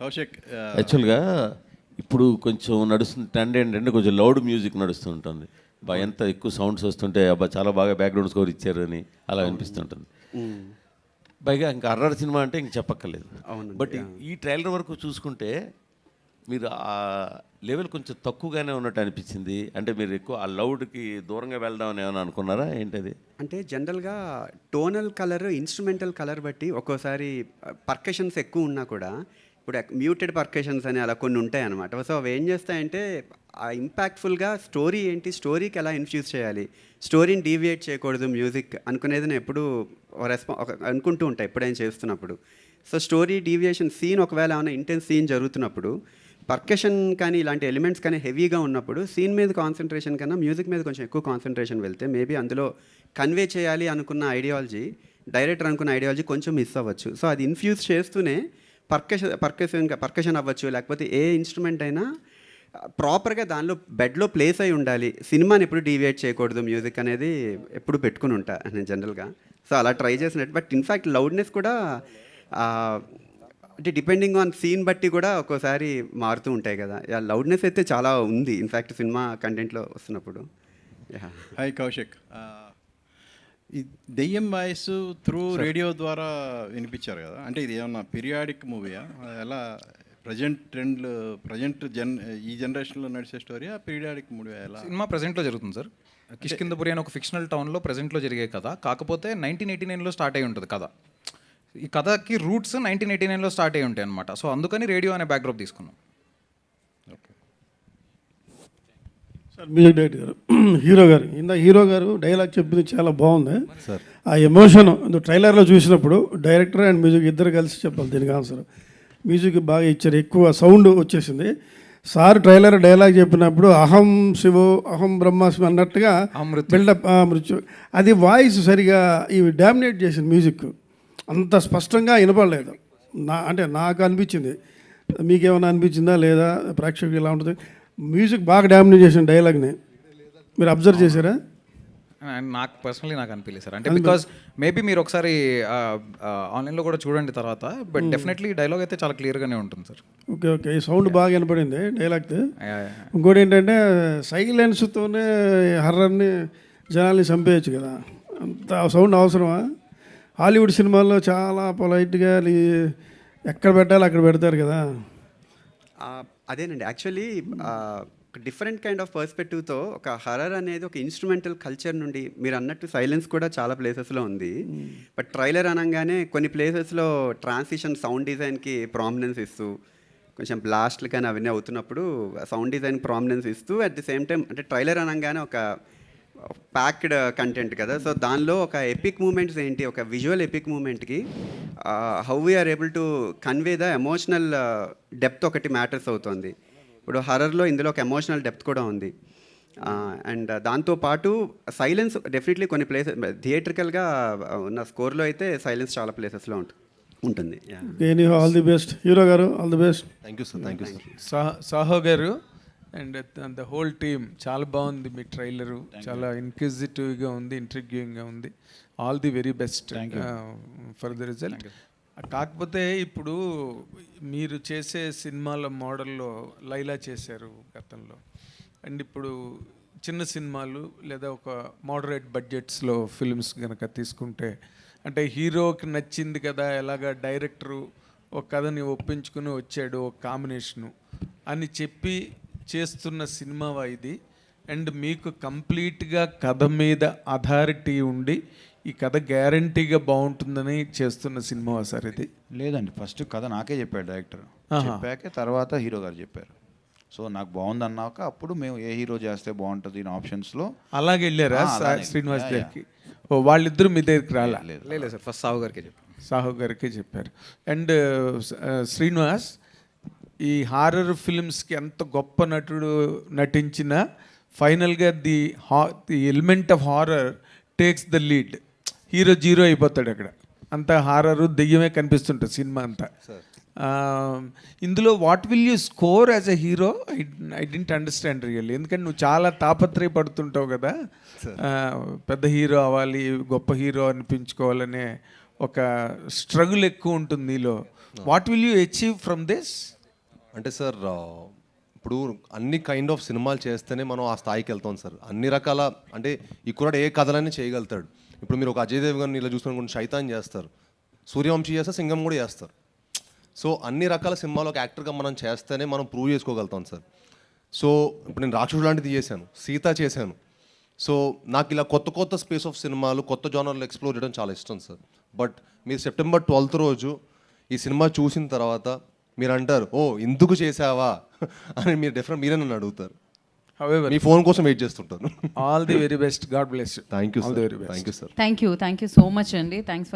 కౌశిక్ యాక్చువల్గా ఇప్పుడు కొంచెం నడుస్తుంది ట్రెండ్ ఏంటంటే కొంచెం లౌడ్ మ్యూజిక్ నడుస్తుంటుంది. ఎంత ఎక్కువ సౌండ్స్ వస్తుంటే అబ్బా చాలా బాగా బ్యాక్గ్రౌండ్ స్కోర్ ఇచ్చారు అని అలా అనిపిస్తుంటుంది. పైగా ఇంకా హర్రర్ సినిమా అంటే ఇంక చెప్పక్కర్లేదు. బట్ ఈ ట్రైలర్ వరకు చూసుకుంటే మీరు ఆ లెవెల్ కొంచెం తక్కువగానే ఉన్నట్టు అనిపించింది. అంటే మీరు ఎక్కువ ఆ లౌడ్కి దూరంగా వెళ్దాం అని ఏమైనా అనుకున్నారా ఏంటది? అంటే జనరల్గా టోనల్ కలర్, ఇన్స్ట్రుమెంటల్ కలర్ బట్టి ఒక్కోసారి పర్కషన్స్ ఎక్కువ ఉన్నా కూడా ఇప్పుడు మ్యూటెడ్ పర్కషన్స్ అని అలా కొన్ని ఉంటాయి అన్నమాట. సో అవి ఏం చేస్తాయంటే ఆ ఇంపాక్ట్ఫుల్గా స్టోరీ ఏంటి, స్టోరీకి ఎలా ఇన్ఫ్యూజ్ చేయాలి, స్టోరీని డీవియేట్ చేయకూడదు మ్యూజిక్ అనుకునేది నేను ఎప్పుడు అనుకుంటూ ఉంటాను ఎప్పుడైనా చేస్తున్నప్పుడు. సో స్టోరీ డీవియేషన్ సీన్ ఒకవేళ ఏమైనా ఇంటెన్స్ సీన్ జరుగుతున్నప్పుడు పర్కషన్ కానీ ఇలాంటి ఎలిమెంట్స్ కానీ హెవీగా ఉన్నప్పుడు సీన్ మీద కాన్సన్ట్రేషన్ కన్నా మ్యూజిక్ మీద కొంచెం ఎక్కువ కాన్సన్ట్రేషన్ వెళ్తే మేబీ అందులో కన్వే చేయాలి అనుకున్న ఐడియాలజీ, డైరెక్టర్ అనుకున్న ఐడియాలజీ కొంచెం మిస్ అవ్వచ్చు. సో అది ఇన్ఫ్యూజ్ చేస్తూనే పర్కషన్ అవ్వచ్చు, లేకపోతే ఏ ఇన్స్ట్రుమెంట్ అయినా ప్రాపర్గా దానిలో బెడ్లో ప్లేస్ అయి ఉండాలి. సినిమాని ఎప్పుడు డీవియేట్ చేయకూడదు మ్యూజిక్ అనేది ఎప్పుడు పెట్టుకుని ఉంటా నేను జనరల్గా. సో అలా ట్రై చేసినట్టు. బట్ ఇన్ఫ్యాక్ట్ లౌడ్నెస్ కూడా అంటే డిపెండింగ్ ఆన్ సీన్ బట్టి కూడా ఒక్కోసారి మారుతూ ఉంటాయి కదా. లౌడ్నెస్ అయితే చాలా ఉంది ఇన్ఫ్యాక్ట్ సినిమా కంటెంట్లో వస్తున్నప్పుడు. హాయ్ కౌశిక్, ఈ దెయ్యం వాయిస్ త్రూ రేడియో ద్వారా వినిపించారు కదా, అంటే ఇది ఏమన్నా పీరియాడిక్ మూవీయా, ఎలా ప్రజెంట్ ఈ జనరేషన్లో నడిచే స్టోరీయా, పీరియాడిక్ మూవీ? ఎలా? సినిమా ప్రజెంట్లో జరుగుతుంది సార్. కిష్కిందపురి అని ఒక ఫిక్షనల్ టౌన్లో ప్రజెంట్లో జరిగే కథ. కాకపోతే 1989లో స్టార్ట్ అయి ఉంటుంది కథ. ఈ కథకి రూట్స్ 1989లో స్టార్ట్ అయి ఉంటాయి అనమాట. సో అందుకని రేడియో అనే బ్యాక్డ్రాప్ తీసుకున్నాం. సార్ మ్యూజిక్ డైరెక్టర్ గారు, హీరో గారు డైలాగ్ చెప్పింది చాలా బాగుంది సార్. ఆ ఎమోషన్ ట్రైలర్లో చూసినప్పుడు డైరెక్టర్ అండ్ మ్యూజిక్ ఇద్దరు కలిసి చెప్పాలి దీనికి ఆన్సర్. మ్యూజిక్ బాగా ఇచ్చారు, ఎక్కువ సౌండ్ వచ్చేసింది. సార్ ట్రైలర్ డైలాగ్ చెప్పినప్పుడు అహం శివో అహం బ్రహ్మాస్మి అన్నట్టుగా బిల్డప్ మృత్యు, అది వాయిస్ సరిగా ఇవి డామినేట్ చేసింది. మ్యూజిక్ అంత స్పష్టంగా వినపడలేదు అంటే నాకు అనిపించింది. మీకేమైనా అనిపించిందా లేదా? ప్రేక్షకులు ఎలా ఉంటుంది? మ్యూజిక్ బాగా డామినేట్ చేసిన డైలాగ్ని మీరు అబ్జర్వ్ చేశారా? నాకు పర్సనలీ నాకు అనిపించలేదు సార్. అంటే బికాజ్ మేబీ మీరు ఒకసారి ఆన్లైన్లో కూడా చూడండి తర్వాత. బట్ డెఫినెట్లీ డైలాగ్ అయితే చాలా క్లియర్గానే ఉంటుంది సార్. ఓకే, ఈ సౌండ్ బాగా వినపడింది డైలాగ్తో. ఇంకోటి ఏంటంటే సైలెన్స్తోనే హర్రర్ని జనాల్ని చంపేయచ్చు కదా, అంత సౌండ్ అవసరమా? హాలీవుడ్ సినిమాల్లో చాలా పొలైట్గా ఎక్కడ పెట్టాలి అక్కడ పెడతారు కదా. అదేనండి యాక్చువల్లీ డిఫరెంట్ కైండ్ ఆఫ్ పర్స్పెక్టివ్తో ఒక హర్రర్ అనేది ఒక ఇన్స్ట్రుమెంటల్ కల్చర్ నుండి మీరు అన్నట్టు సైలెన్స్ కూడా చాలా ప్లేసెస్లో ఉంది. బట్ ట్రైలర్ అనగానే కొన్ని ప్లేసెస్లో ట్రాన్సిషన్ సౌండ్ డిజైన్కి ప్రామినెన్స్ ఇస్తూ కొంచెం బ్లాస్ట్లు కానీ అవన్నీ అవుతున్నప్పుడు సౌండ్ డిజైన్ ప్రామినెన్స్ ఇస్తూ అట్ ది సేమ్ టైం అంటే ట్రైలర్ అనగానే ఒక ప్యాక్డ్ కంటెంట్ కదా. సో దానిలో ఒక ఎపిక్ మూమెంట్స్ ఏంటి, ఒక విజువల్ ఎపిక్ మూమెంట్కి how we are able to convey the emotional depth ఒకటి మ్యాటర్స్ అవుతుంది. ఇప్పుడు హర్రర్లో ఇందులో ఒక ఎమోషనల్ డెప్త్ కూడా ఉంది. అండ్ దాంతోపాటు సైలెన్స్ డెఫినెట్లీ కొన్ని ప్లేసెస్ థియేట్రికల్గా ఉన్న స్కోర్లో అయితే సైలెన్స్ చాలా ప్లేసెస్లో ఉంటుంది. ఆల్ ది బెస్ట్ హీరో గారు, all the best. Thank you sir. Saaho గారు అండ్ ద హోల్ టీమ్ చాలా బాగుంది. మీ ట్రైలరు చాలా ఇన్క్విజిటివ్గా ఉంది, ఇంట్రిగ్యూయింగ్గా ఉంది. All the very best for the result. కాకపోతే ఇప్పుడు మీరు చేసే సినిమాల మోడల్లో లైలా చేశారు గతంలో, అండ్ ఇప్పుడు చిన్న సినిమాలు లేదా ఒక మోడరేట్ బడ్జెట్స్లో ఫిల్మ్స్ కనుక తీసుకుంటే అంటే హీరోకి నచ్చింది కదా, ఎలాగా డైరెక్టరు ఒక కథని ఒప్పించుకుని వచ్చాడు ఒక కాంబినేషను అని చెప్పి చేస్తున్న సినిమావా ఇది? అండ్ మీకు కంప్లీట్గా కథ మీద అథారిటీ ఉండి ఈ కథ గ్యారంటీగా బాగుంటుందని చేస్తున్న సినిమా సార్ ఇది? లేదండి, ఫస్ట్ కథ నాకే చెప్పాడు డైరెక్టర్, చెప్పాకే తర్వాత హీరో గారు చెప్పారు. సో నాకు బాగుంది అన్నాక అప్పుడు మేము ఏ హీరో చేస్తే బాగుంటుంది ఇన్ ఆప్షన్స్లో అలాగే వెళ్ళారా శ్రీనివాస్ దగ్గరికి? ఓ వాళ్ళిద్దరూ మీ దగ్గరికి లేదు సార్, ఫస్ట్ సాహు గారికి చెప్పారు. అండ్ శ్రీనివాస్ ఈ హారర్ ఫిల్మ్స్కి ఎంత గొప్ప నటుడు నటించినా ఫైనల్గా the element of horror takes the lead. Hero zero అయిపోతాడు అక్కడ, అంతా హారరు దెయ్యమే కనిపిస్తుంటుంది సినిమా అంతా. ఇందులో what will you score as a hero? I didn't understand really. ఎందుకంటే నువ్వు చాలా తాపత్రయపడుతుంటావు కదా, పెద్ద హీరో అవ్వాలి, గొప్ప హీరో అనిపించుకోవాలనే ఒక స్ట్రగుల్ ఎక్కువ ఉంటుంది నీలో. What will you achieve from this? అంటే సార్ ఇప్పుడు అన్ని కైండ్ ఆఫ్ సినిమాలు చేస్తేనే మనం ఆ స్థాయికి వెళ్తాం సార్. అన్ని రకాల అంటే ఈ కుర్రాడు ఏ కథలన్నీ చేయగలుగుతాడు. ఇప్పుడు మీరు ఒక అజయ్ దేవ్ గారిని ఇలా చూసుకుని శైతాన్ చేస్తారు, సూర్యవంశీ చేస్తే సింగం కూడా చేస్తారు. సో అన్ని రకాల సినిమాలో ఒక యాక్టర్గా మనం చేస్తేనే మనం ప్రూవ్ చేసుకోగలుగుతాం సార్. సో ఇప్పుడు నేను రాక్షసుడు లాంటిది చేశాను, సీత చేశాను. సో నాకు ఇలా కొత్త కొత్త స్పేస్ ఆఫ్ సినిమాలు, కొత్త జానర్లు ఎక్స్ప్లోర్ చేయడం చాలా ఇష్టం సార్. బట్ మీరు సెప్టెంబర్ 12th రోజు ఈ సినిమా చూసిన తర్వాత మీరు అంటారు, ఓ ఇందుకు చేసావా అని మీరే నన్ను అడుగుతారు. However, మీ ఫోన్ కోసం వెయిట్ చేస్తుంటాను. all the very best. God bless you. Thank you All sir. the very best. Thank you sir. Thank you so much అండి. థ్యాంక్స్